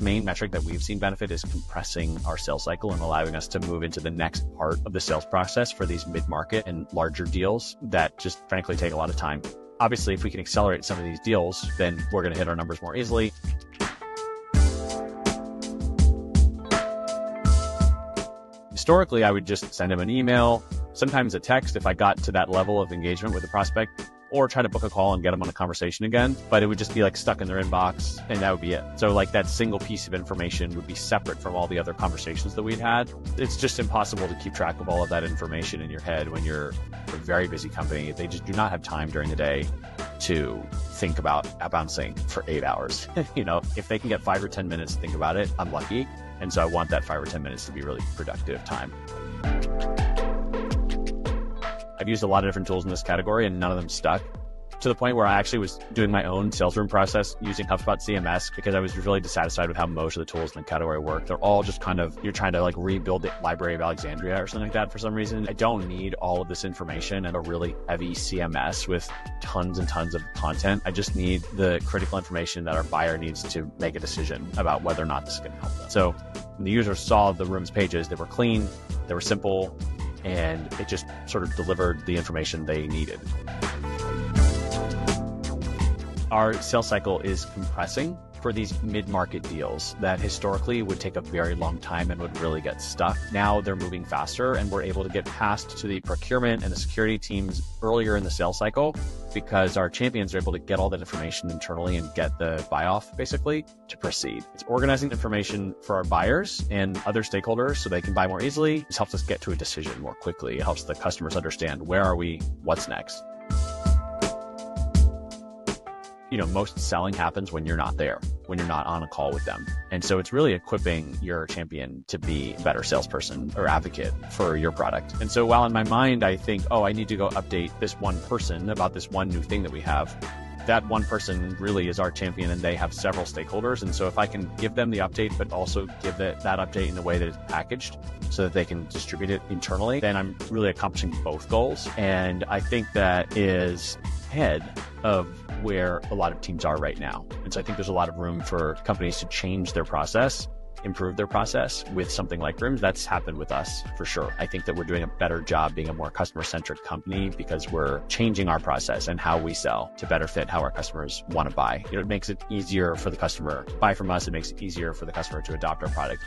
main metric that we've seen benefit is compressing our sales cycle and allowing us to move into the next part of the sales process for these mid-market and larger deals that just frankly take a lot of time. Obviously, if we can accelerate some of these deals, then we're going to hit our numbers more easily. Historically, I would just send them an email, sometimes a text if I got to that level of engagement with the prospect, or try to book a call and get them on a conversation again. But it would just be like stuck in their inbox and that would be it. So like that single piece of information would be separate from all the other conversations that we'd had. It's just impossible to keep track of all of that information in your head when you're a very busy company. They just do not have time during the day to think about OutboundSync for 8 hours. If they can get 5 or 10 minutes to think about it, I'm lucky. And so I want that 5 or 10 minutes to be really productive time. I've used a lot of different tools in this category and none of them stuck, to the point where I actually was doing my own sales room process using HubSpot CMS because I was really dissatisfied with how most of the tools in the category work. They're all just you're trying to like rebuild the Library of Alexandria or something like that for some reason. I don't need all of this information and a really heavy CMS with tons and tons of content. I just need the critical information that our buyer needs to make a decision about whether or not this is going to help them. So when the users saw the room's pages, they were clean, they were simple, and it just sort of delivered the information they needed. Our sales cycle is compressing for these mid-market deals that historically would take a very long time and would really get stuck. Now they're moving faster and we're able to get past to the procurement and the security teams earlier in the sales cycle because our champions are able to get all that information internally and get the buy-off basically to proceed. It's organizing information for our buyers and other stakeholders so they can buy more easily. This helps us get to a decision more quickly. It helps the customers understand where are we, what's next. Most selling happens when you're not there, when you're not on a call with them. And so it's really equipping your champion to be a better salesperson or advocate for your product. And so while in my mind, I think, I need to go update this one person about this one new thing that we have, that one person really is our champion and they have several stakeholders. And so if I can give them the update, but also give that update in a way that it's packaged so that they can distribute it internally, then I'm really accomplishing both goals. And I think that is ahead of where a lot of teams are right now. And so I think there's a lot of room for companies to change their process, improve their process with something like Rooms. That's happened with us for sure. I think that we're doing a better job being a more customer-centric company because we're changing our process and how we sell to better fit how our customers want to buy. It makes it easier for the customer to buy from us. It makes it easier for the customer to adopt our product.